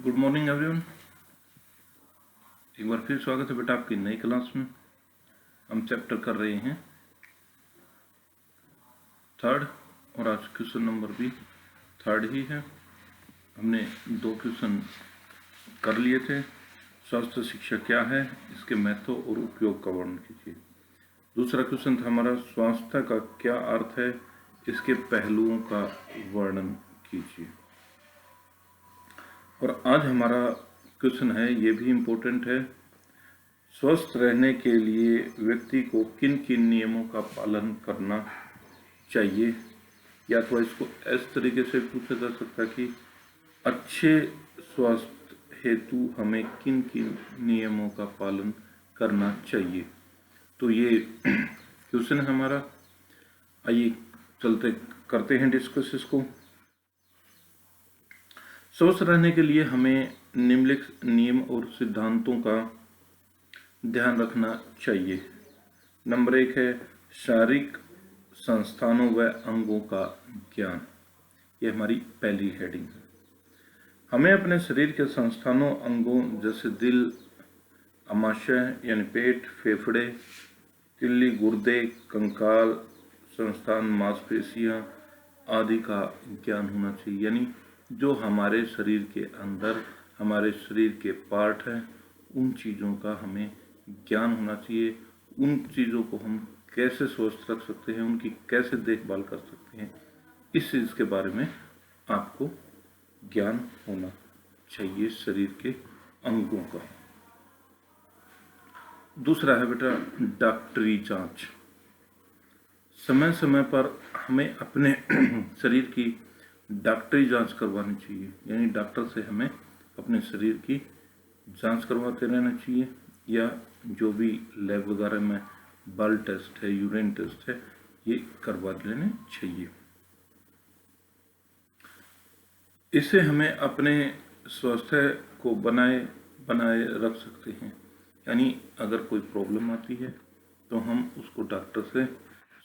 Good morning everyone. एक बार फिर स्वागत है बेटा आपकी नई क्लास में। हम चैप्टर कर रहे हैं थर्ड और आज क्वेश्चन नंबर भी थर्ड ही है। हमने 2 क्वेश्चन कर लिए थे। स्वास्थ्य शिक्षा क्या है, इसके महत्व और उपयोग का वर्णन कीजिए। दूसरा क्वेश्चन था हमारा स्वास्थ्य का क्या अर्थ है, इसके पहलुओं का वर्णन कीजिए। और आज हमारा क्वेश्चन है, ये भी इम्पोर्टेंट है, स्वस्थ रहने के लिए व्यक्ति को किन किन नियमों का पालन करना चाहिए। या तो इसको इस तरीके से पूछा जा सकता है कि अच्छे स्वास्थ्य हेतु हमें किन किन नियमों का पालन करना चाहिए। तो ये क्वेश्चन है हमारा। आइए चलते करते हैं डिस्कस इसको। स्वस्थ रहने के लिए हमें निम्नलिखित नियम और सिद्धांतों का ध्यान रखना चाहिए। नंबर 1 है शारीरिक संस्थानों व अंगों का ज्ञान। ये हमारी पहली हेडिंग है। हमें अपने शरीर के संस्थानों अंगों जैसे दिल, आमाशय यानी पेट, फेफड़े, तिल्ली, गुर्दे, कंकाल, संस्थान, मांसपेशियां आदि का ज्ञान होना चाहिए। यानी जो हमारे शरीर के अंदर हमारे शरीर के पार्ट हैं, उन चीज़ों का हमें ज्ञान होना चाहिए। उन चीज़ों को हम कैसे स्वस्थ रख सकते हैं, उनकी कैसे देखभाल कर सकते हैं, इस चीज़ के बारे में आपको ज्ञान होना चाहिए शरीर के अंगों का। दूसरा है बेटा डॉक्टरी जांच। समय समय पर हमें अपने शरीर की डॉक्टरी जांच करवानी चाहिए। यानी डॉक्टर से हमें अपने शरीर की जांच करवाते रहना चाहिए, या जो भी लैब वगैरह में ब्लड टेस्ट है, यूरिन टेस्ट है, ये करवा लेने चाहिए। इससे हमें अपने स्वास्थ्य को बनाए रख सकते हैं। यानी अगर कोई प्रॉब्लम आती है तो हम उसको डॉक्टर से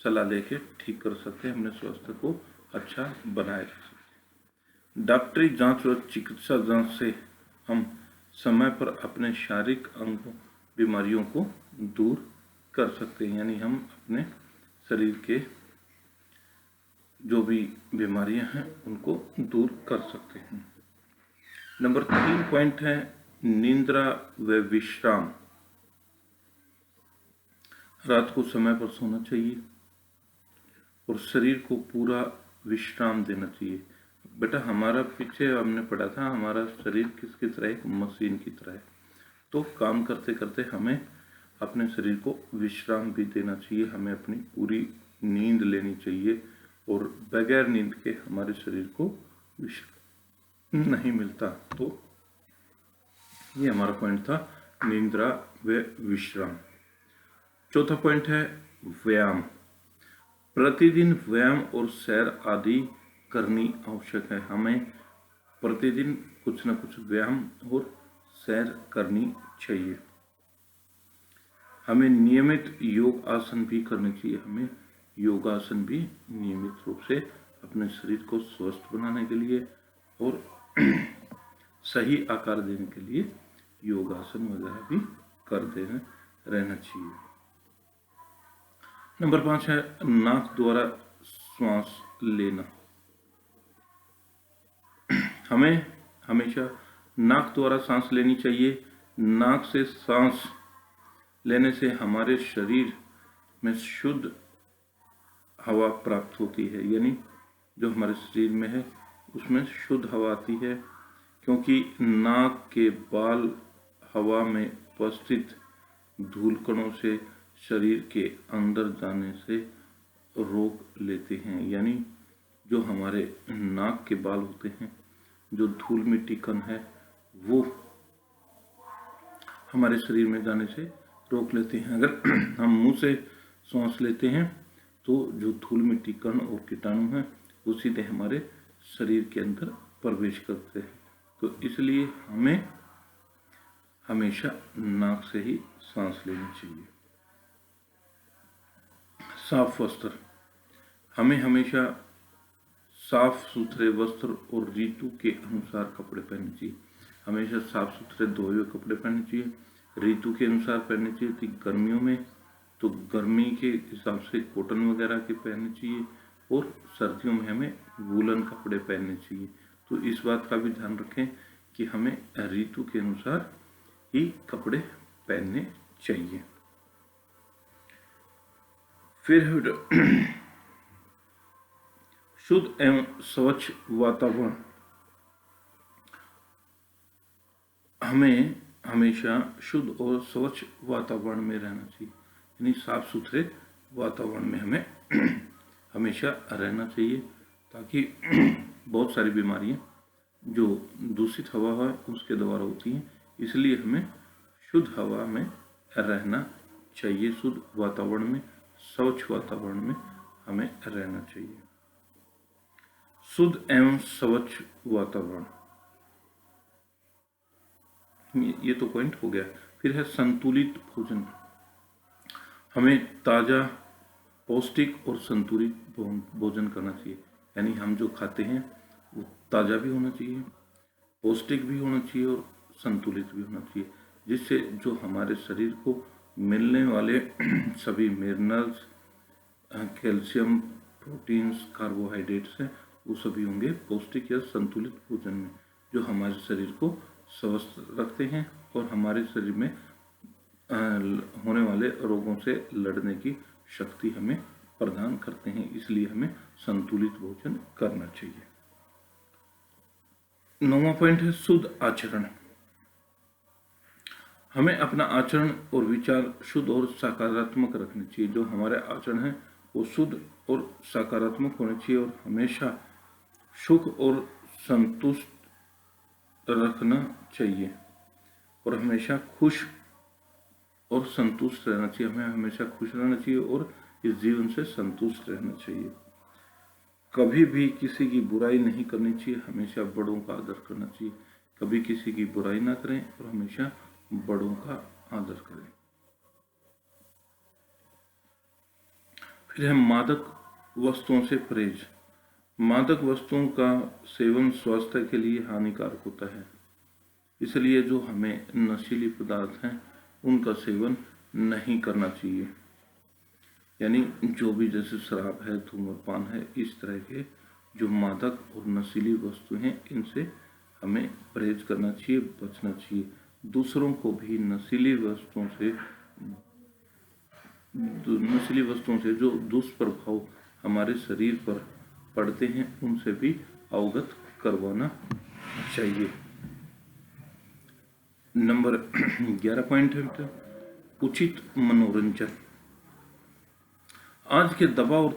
सलाह लेके ठीक कर सकते हैं, अपने स्वास्थ्य को अच्छा बनाए रख सकते हैं। डॉक्टरी जांच और चिकित्सा जांच से हम समय पर अपने शारीरिक अंगों बीमारियों को दूर कर सकते हैं। यानी हम अपने शरीर के जो भी बीमारियां हैं उनको दूर कर सकते हैं। नंबर 3 पॉइंट है निद्रा व विश्राम। रात को समय पर सोना चाहिए और शरीर को पूरा विश्राम देना चाहिए। बेटा हमारा पीछे हमने पढ़ा था, हमारा शरीर किसकी तरह, एक मशीन की तरह है। तो काम करते करते हमें अपने शरीर को विश्राम भी देना चाहिए। हमें अपनी पूरी नींद लेनी चाहिए और बगैर नींद के हमारे शरीर को विश्राम नहीं मिलता। तो ये हमारा पॉइंट था निद्रा व विश्राम। चौथा पॉइंट है व्यायाम। प्रतिदिन व्यायाम और सैर आदि करनी आवश्यक है। हमें प्रतिदिन कुछ न कुछ व्यायाम और सैर करनी चाहिए। हमें नियमित योग आसन भी करने चाहिए। हमें योगासन भी नियमित रूप से अपने शरीर को स्वस्थ बनाने के लिए और सही आकार देने के लिए योगासन वगैरह भी करते रहना चाहिए। नंबर 5 है नाक द्वारा श्वास लेना। हमें हमेशा नाक द्वारा सांस लेनी चाहिए। नाक से सांस लेने से हमारे शरीर में शुद्ध हवा प्राप्त होती है। यानी जो हमारे शरीर में है उसमें शुद्ध हवा आती है, क्योंकि नाक के बाल हवा में उपस्थित धूल कणों से शरीर के अंदर जाने से रोक लेते हैं। यानी जो हमारे नाक के बाल होते हैं, जो धूल मिट्टी कण है, वो हमारे शरीर में जाने से रोक लेते हैं। अगर हम मुंह से सांस लेते हैं तो जो धूल मिट्टी कण और कीटाणु हैं वो सीधे हमारे शरीर के अंदर प्रवेश करते हैं। तो इसलिए हमें हमेशा नाक से ही सांस लेनी चाहिए। साफ वस्त्र। हमें हमेशा साफ सुथरे वस्त्र और ऋतु के अनुसार कपड़े पहनने चाहिए। हमेशा साफ सुथरे धोए हुए कपड़े पहनने चाहिए। ऋतु के अनुसार पहनने चाहिए। तो गर्मियों में तो गर्मी के हिसाब से कॉटन वगैरह के पहनने चाहिए, और सर्दियों में हमें वूलन कपड़े पहनने चाहिए। तो इस बात का भी ध्यान रखें कि हमें ऋतु के अनुसार ही कपड़े पहनने चाहिए। फिर शुद्ध एवं स्वच्छ वातावरण। हमें हमेशा शुद्ध और स्वच्छ वातावरण में रहना चाहिए, यानी साफ सुथरे वातावरण में हमें हमेशा रहना चाहिए, ताकि बहुत सारी बीमारियां जो दूषित हवा है उसके द्वारा होती हैं। इसलिए हमें शुद्ध हवा में रहना चाहिए, शुद्ध वातावरण में, स्वच्छ वातावरण में हमें रहना चाहिए। शुद्ध एवं स्वच्छ वातावरण, ये तो पॉइंट हो गया। फिर है संतुलित भोजन। हमें ताजा, पौष्टिक और संतुलित भोजन करना चाहिए, यानी हम जो खाते हैं वो ताजा भी होना चाहिए, पौष्टिक भी होना चाहिए और संतुलित भी होना चाहिए, जिससे जो हमारे शरीर को मिलने वाले सभी मिनरल्स, कैल्शियम, प्रोटीन्स, कार्बोहाइड्रेट्स हैं, वो सभी होंगे पौष्टिक या संतुलित भोजन में, जो हमारे शरीर को स्वस्थ रखते हैं और हमारे शरीर में होने वाले रोगों से लड़ने की शक्ति हमें प्रदान करते हैं। इसलिए हमें संतुलित भोजन करना चाहिए। 9वां पॉइंट है शुद्ध आचरण। हमें अपना आचरण और विचार शुद्ध और सकारात्मक रखने चाहिए। जो हमारे आचरण है वो शुद्ध और सकारात्मक होने चाहिए और हमेशा सुख और संतुष्ट रखना चाहिए, और हमेशा खुश और संतुष्ट रहना चाहिए। हमें हमेशा खुश रहना चाहिए और इस जीवन से संतुष्ट रहना चाहिए। कभी भी किसी की बुराई नहीं करनी चाहिए, हमेशा बड़ों का आदर करना चाहिए। कभी किसी की बुराई ना करें और हमेशा बड़ों का आदर करें। फिर है मादक वस्तुओं से परहेज। मादक वस्तुओं का सेवन स्वास्थ्य के लिए हानिकारक होता है, इसलिए जो हमें नशीली पदार्थ हैं उनका सेवन नहीं करना चाहिए। यानी जो भी जैसे शराब है, धूम्रपान है, इस तरह के जो मादक और नशीली वस्तु हैं इनसे हमें परहेज करना चाहिए, बचना चाहिए। दूसरों को भी नशीली वस्तुओं से जो दुष्प्रभाव हमारे शरीर पर पड़ते हैं उनसे भी अवगत करवाना चाहिए। नंबर 11 पॉइंट है उचित मनोरंजन। आज के दबाव और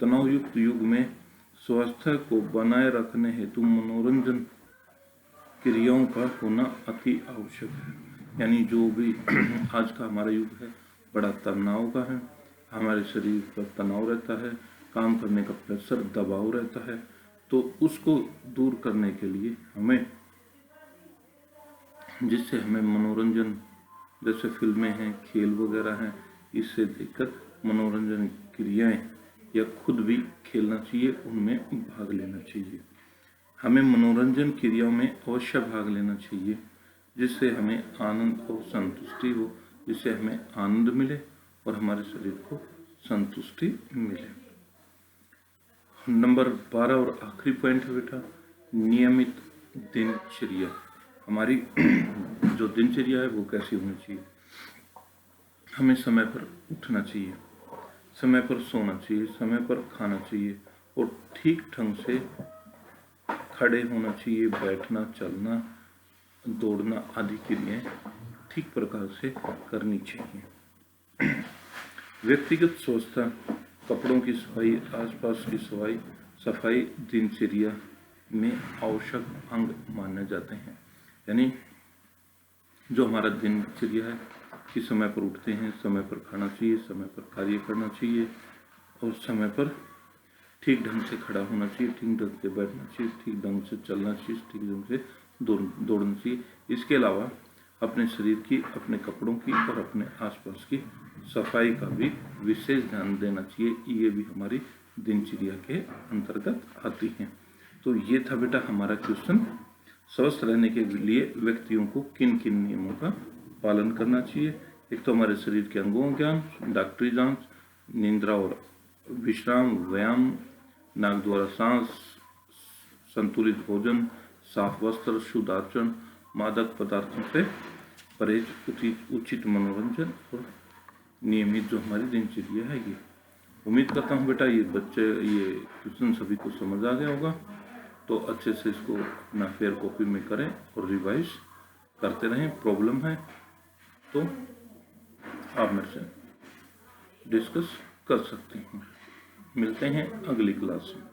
तनाव युक्त युग में स्वास्थ्य को बनाए रखने हेतु मनोरंजन क्रियाओं का होना अति आवश्यक है। यानी जो भी आज का हमारा युग है बड़ा तनाव का है, हमारे शरीर पर तनाव रहता है, काम करने का प्रेशर, दबाव रहता है, तो उसको दूर करने के लिए हमें, जिससे हमें मनोरंजन, जैसे फिल्में हैं, खेल वगैरह हैं, इससे देखकर मनोरंजन क्रियाएं या खुद भी खेलना चाहिए, उनमें भाग लेना चाहिए। हमें मनोरंजन क्रियाओं में अवश्य भाग लेना चाहिए, जिससे हमें आनंद और संतुष्टि हो, जिससे हमें आनंद मिले और हमारे शरीर को संतुष्टि मिले। नंबर 12 और आखिरी पॉइंट है बेटा नियमित दिनचर्या। हमारी जो दिनचर्या है वो कैसी होनी चाहिए। हमें समय पर उठना चाहिए, समय पर सोना चाहिए, समय पर खाना चाहिए और ठीक ढंग से खड़े होना चाहिए, बैठना, चलना, दौड़ना आदि क्रियाएं ठीक प्रकार से करनी चाहिए। व्यक्तिगत स्वच्छता, कपड़ों की सफाई, आसपास की सफाई दिनचर्या में आवश्यक अंग माने जाते हैं। यानी जो हमारा दिनचर्या है कि समय पर उठते हैं, समय पर खाना चाहिए, समय पर कार्य करना चाहिए और समय पर ठीक ढंग से खड़ा होना चाहिए, ठीक ढंग से बैठना चाहिए, ठीक ढंग से चलना चाहिए, ठीक ढंग से दौड़ना चाहिए। इसके अलावा अपने शरीर की, अपने कपड़ों की और अपने आसपास की सफाई का भी विशेष ध्यान देना चाहिए। ये भी हमारी दिनचर्या के अंतर्गत आती हैं। तो ये था बेटा हमारा क्वेश्चन। स्वस्थ रहने के लिए व्यक्तियों को किन किन नियमों का पालन करना चाहिए। एक तो हमारे शरीर के अंगों का ज्ञान, डॉक्टरी जांच, निद्रा और विश्राम, व्यायाम, नाक द्वारा सांस, संतुलित भोजन, साफ वस्त्र, शुद्ध आचरण, मादक पदार्थों से परहेज, उचित मनोरंजन और नियमित जो हमारी दिनचर्या है। ये उम्मीद करता हूँ बेटा ये क्वेश्चन सभी को समझ आ गया होगा, तो अच्छे से इसको अपना फेयर कॉपी में करें और रिवाइज करते रहें। प्रॉब्लम है तो आप मेरे से डिस्कस कर सकते हैं। मिलते हैं अगली क्लास में।